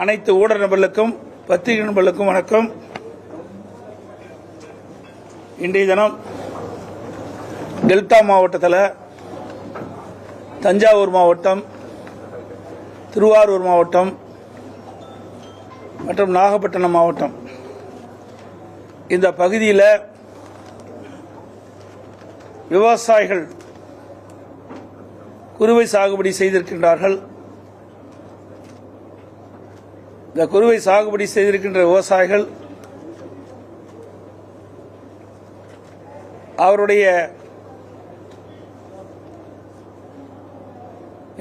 அனைத்து ஊடக நண்பர்களுக்கும் பத்திரிகை நண்பர்களுக்கும் வணக்கம். இன்றைய தினம் டெல்டா மாவட்டத்தில் தஞ்சாவூர் மாவட்டம், திருவாரூர் மாவட்டம் மற்றும் நாகப்பட்டினம் மாவட்டம் இந்த பகுதியில் விவசாயிகள் குறுவை சாகுபடி செய்திருக்கின்றார்கள். இந்த குறுவை சாகுபடி செய்திருக்கின்ற விவசாயிகள் அவருடைய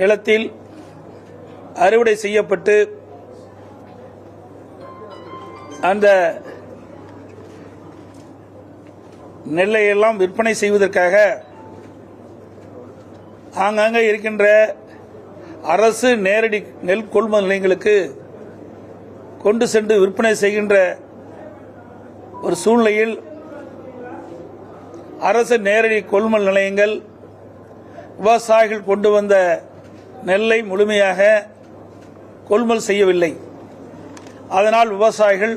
நிலத்தில் அறுவடை செய்யப்பட்டு அந்த நெல்லை எல்லாம் விற்பனை செய்வதற்காக ஆங்காங்கே இருக்கின்ற அரசு நேரடி நெல் கொள்முதல் நிலையங்களுக்கு கொண்டு சென்று விற்பனை செய்கின்ற ஒரு சூழ்நிலையில் அரசு நேரடி கொள்முதல் நிலையங்கள் விவசாயிகள் கொண்டு வந்த நெல்லை முழுமையாக கொள்முதல் செய்யவில்லை. அதனால் விவசாயிகள்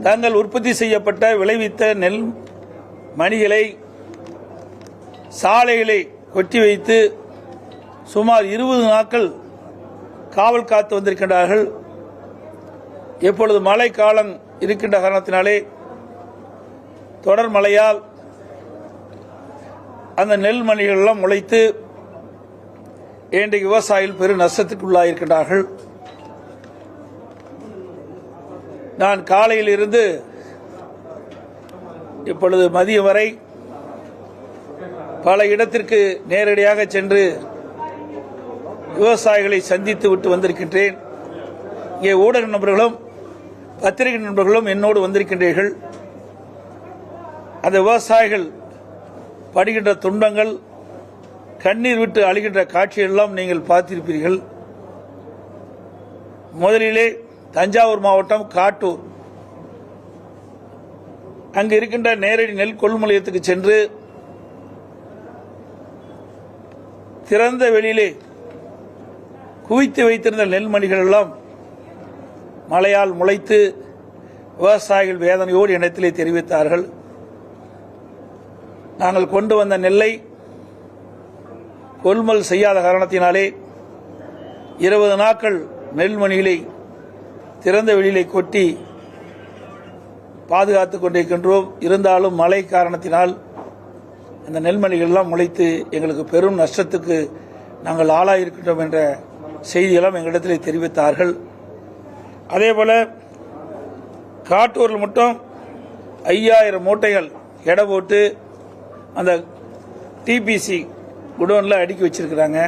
தாங்கள் உற்பத்தி செய்யப்பட்ட விளைவித்த நெல் மணிகளை சாலைகளை கொட்டி வைத்து சுமார் 20 நாட்கள் காவல் காத்து வந்திருக்கின்றார்கள். எப்பொழுது மழை காலம் இருக்கின்ற காரணத்தினாலே தொடர் மழையால் அந்த நெல் மணிகள் எல்லாம் முளைத்து இன்றைக்கு விவசாயிகள் பெரும் நஷ்டத்துக்குள்ளாயிருக்கின்றார்கள். நான் காலையில் இருந்து இப்பொழுது மதியம் வரை பல இடத்திற்கு நேரடியாக சென்று விவசாயிகளை சந்தித்து விட்டு வந்திருக்கின்றேன். இங்கே ஊடக நண்பர்களும் பத்திரிகை நண்பர்களும் என்னோடு வந்திருக்கின்றீர்கள். அந்த விவசாயிகள் படுகின்ற துன்பங்கள், கண்ணீர் விட்டு அழுகின்ற காட்சியெல்லாம் நீங்கள் பார்த்திருப்பீர்கள். முதலிலே தஞ்சாவூர் மாவட்டம் காட்டூர், அங்கு இருக்கின்ற நேரடி நெல் கொள்முதல் நிலையத்துக்கு சென்று திறந்த வெளியிலே குவித்து வைத்திருந்த நெல்மணிகள் எல்லாம் மழையால் முளைத்து விவசாயிகள் வேதனையோடு இடத்திலே தெரிவித்தார்கள். நாங்கள் கொண்டு வந்த நெல்லை கொள்முதல் செய்யாத காரணத்தினாலே 20 நாட்கள் நெல்மணிகளை திறந்த வெளியிலே கொட்டி பாதுகாத்துக் கொண்டிருக்கின்றோம். இருந்தாலும் மழை காரணத்தினால் அந்த நெல்மணிகள் எல்லாம் முளைத்து எங்களுக்கு பெரும் நஷ்டத்துக்கு நாங்கள் ஆளாயிருக்கின்றோம் என்ற செய்தியெல்லாம் எங்களிடத்தில் தெரிவித்தார்கள். அதேபோல காட்டூரில் மட்டும் 5000 மூட்டைகள் எடை போட்டு அந்த டிபிசி குடோனில் அடுக்கி வச்சிருக்கிறாங்க.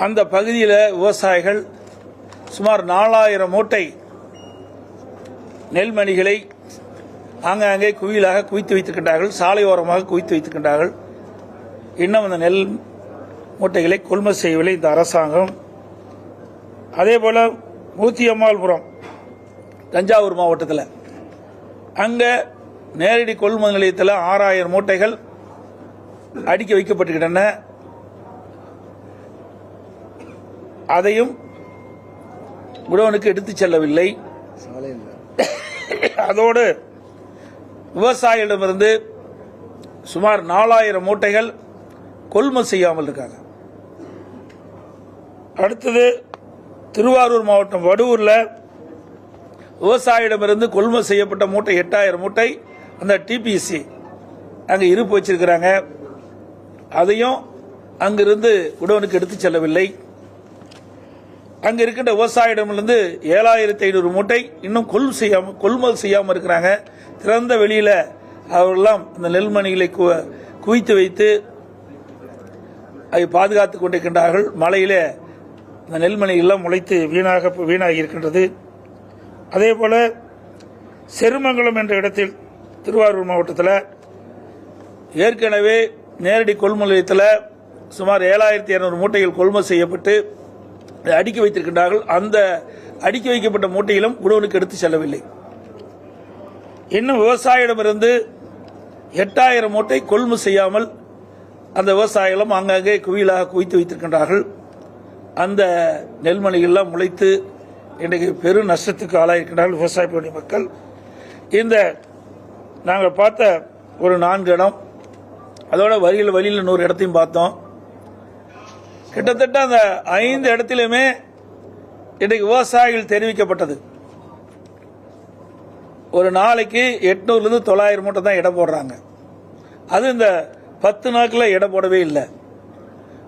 அந்த பகுதியில் விவசாயிகள் சுமார் 4000 மூட்டை நெல்மணிகளை ஆங்காங்கே குவியலாக குவித்து வைத்திருக்கின்றார்கள். சாலையோரமாக குவித்து வைத்திருக்கின்றார்கள். இன்னும் அந்த நெல் மூட்டைகளை கொள்முதல் செய்யவில்லை இந்த அரசாங்கம். அதேபோல் மூத்தியம்மாள்புரம் தஞ்சாவூர் மாவட்டத்தில் அங்கே நேரடி கொள்முதல் நிலையத்தில் 6000 மூட்டைகள் அடுக்கி வைக்கப்பட்டிருக்கின்றன. அதையும் குடோனுக்கு எடுத்துச் செல்லவில்லை. அதோடு விவசாயிகளிடமிருந்து சுமார் 4000 மூட்டைகள் கொள்முதல் செய்யாமல் இருக்காங்க. அடுத்தது திருவாரூர் மாவட்டம் வடுவூரில் விவசாயிடமிருந்து கொள்முதல் செய்யப்பட்ட மூட்டை 8000 மூட்டை அந்த டிபிசி அங்கே இருப்பு வச்சிருக்கிறாங்க. அதையும் அங்கிருந்து குடோனுக்கு எடுத்துச் செல்லவில்லை. அங்கே இருக்கின்ற விவசாயிடமிருந்து 7500 மூட்டை இன்னும் கொள்முதல் செய்யாமல் இருக்கிறாங்க. திறந்த வெளியில் அவர்களெல்லாம் அந்த நெல்மணிகளை குவித்து வைத்து அதை பாதுகாத்துக் கொண்டிருக்கின்றார்கள். மழையிலே அந்த நெல்மணிகள்லாம் முளைத்து வீணாகி இருக்கின்றது. அதேபோல செருமங்கலம் என்ற இடத்தில் திருவாரூர் மாவட்டத்தில் ஏற்கனவே நேரடி கொள்முதல் நிலையத்தில் சுமார் 7200 மூட்டைகள் கொள்முதல் செய்யப்பட்டு அடுக்கி வைத்திருக்கின்றார்கள். அந்த அடுக்கி வைக்கப்பட்ட மூட்டையிலும் குடோனுக்கு எடுத்து செல்லவில்லை. இன்னும் விவசாயிடமிருந்து 8000 மூட்டை கொள்முதல் செய்யாமல் அந்த விவசாயிகளும் அங்கங்கே குவியலாக குவித்து வைத்திருக்கின்றார்கள். அந்த நெல்மணிகள்லாம் முளைத்து இன்றைக்கு பெரும் நஷ்டத்துக்கு ஆளாயிருக்கிறார்கள் விவசாய பணி மக்கள். இந்த நாங்கள் பார்த்த ஒரு 4 இடம், அதோட வழியில் 100 இடத்தையும் பார்த்தோம். கிட்டத்தட்ட அந்த 5 இடத்திலுமே இன்றைக்கு விவசாயிகள் தெரிவிக்கப்பட்டது ஒரு நாளைக்கு 800 to 900 மூட்டை தான் எடை போடுறாங்க. அது இந்த 10 நாட்களில் எடை போடவே இல்லை.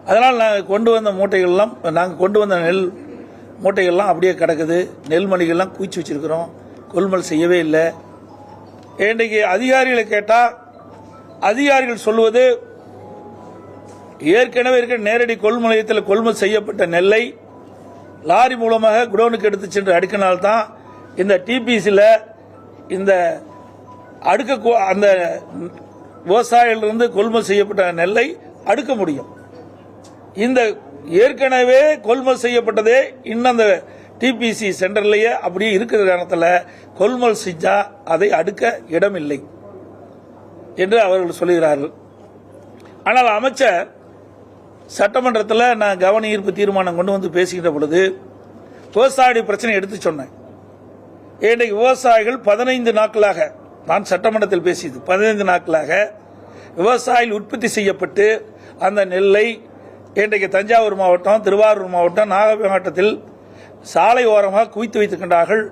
அதனால் நாங்கள் கொண்டு வந்த மூட்டைகள்லாம், நாங்கள் கொண்டு வந்த நெல் மூட்டைகள்லாம் அப்படியே கிடக்குது. நெல்மணிகள்லாம் குவிச்சு வச்சிருக்கிறோம், கொள்முதல் செய்யவே இல்லை. இன்றைக்கு அதிகாரிகளை கேட்டால் அதிகாரிகள் சொல்லுவது, ஏற்கனவே இருக்கிற நேரடி கொள்முதல் நிலையத்தில் கொள்முதல் செய்யப்பட்ட நெல்லை லாரி மூலமாக குடோனுக்கு எடுத்து சென்று அடுக்கினால்தான் இந்த டிபிசியில் இந்த அந்த விவசாயிகளிலிருந்து கொள்முதல் செய்யப்பட்ட நெல்லை அடுக்க முடியும். இந்த ஏற்கனவே கொள்முதல் செய்யப்பட்டதே இன்னும் அந்த டிபிசி சென்டர்லேயே அப்படியே இருக்கிற காரணத்தில் கொள்முதல் செஞ்சா அதை அடுக்க இடமில்லை என்று அவர்கள் சொல்லுகிறார்கள். ஆனால் அமைச்சர் சட்டமன்றத்தில் நான் கவன ஈர்ப்பு தீர்மானம் கொண்டு வந்து பேசுகின்ற பொழுது விவசாய பிரச்சனை எடுத்து சொன்னேன். இன்றைக்கு விவசாயிகள் 15 நாட்களாக, நான் சட்டமன்றத்தில் பேசியது 15 நாட்களாக விவசாயிகள் உற்பத்தி செய்யப்பட்டு அந்த நெல்லை இன்றைக்கு தஞ்சாவூர் மாவட்டம், திருவாரூர் மாவட்டம், நாகப்பட்டினம் மாவட்டத்தில் சாலை ஓரமாக குவித்து வைத்திருக்கின்றார்கள்.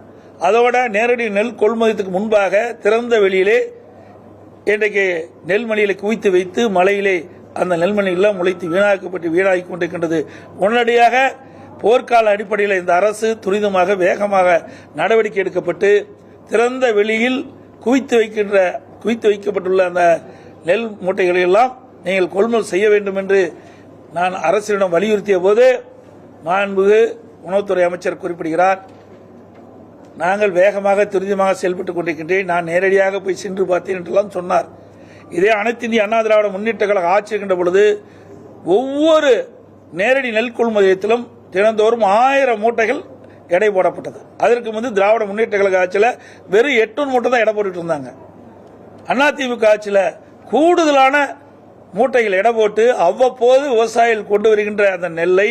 அதோட நேரடி நெல் கொள்முதலுக்கு முன்பாக திறந்த வெளியிலே இன்றைக்கு நெல்மணிகளை குவித்து வைத்து மழையிலே அந்த நெல்மணிகள் முளைத்து வீணாக்கி கொண்டிருக்கின்றது. உடனடியாக போர்க்கால அடிப்படையில் இந்த அரசு துரிதமாக வேகமாக நடவடிக்கை எடுக்கப்பட்டு திறந்த வெளியில் குவித்து வைக்கப்பட்டுள்ள அந்த நெல் மூட்டைகளை எல்லாம் நீங்கள் கொள்முதல் செய்ய வேண்டும் என்று நான் அரசிடம் வலியுறுத்திய போது மாண்புமிகு உணவுத்துறை அமைச்சர் குறிப்பிடுகிறார், நாங்கள் வேகமாக துரிதமாக செயல்பட்டுக் கொண்டிருக்கின்றேன், நான் நேரடியாக போய் சென்று பார்த்தேன் என்றெல்லாம் சொன்னார். இதே அனைத்து இந்திய அண்ணா திராவிட முன்னேற்ற கழகம் ஆட்சி இருக்கின்ற பொழுது ஒவ்வொரு நேரடி நெல் கொள்முதலத்திலும் தினந்தோறும் 1000 மூட்டைகள் எடை போடப்பட்டது. அதற்கு முன்பு திராவிட முன்னேற்ற கழக ஆட்சியில் வெறும் 800 மூட்டை தான் எடை போட்டுட்டு இருந்தாங்க. அதிமுக ஆட்சியில் கூடுதலான மூட்டைகள் எடை போட்டு அவ்வப்போது விவசாயிகள் கொண்டு வருகின்ற அந்த நெல்லை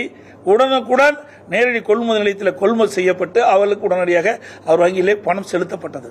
உடனுக்குடன் நேரடி கொள்முதல் நிலையத்தில் கொள்முதல் செய்யப்பட்டு அவர்களுக்கு உடனடியாக அவர் வங்கியிலே பணம் செலுத்தப்பட்டது.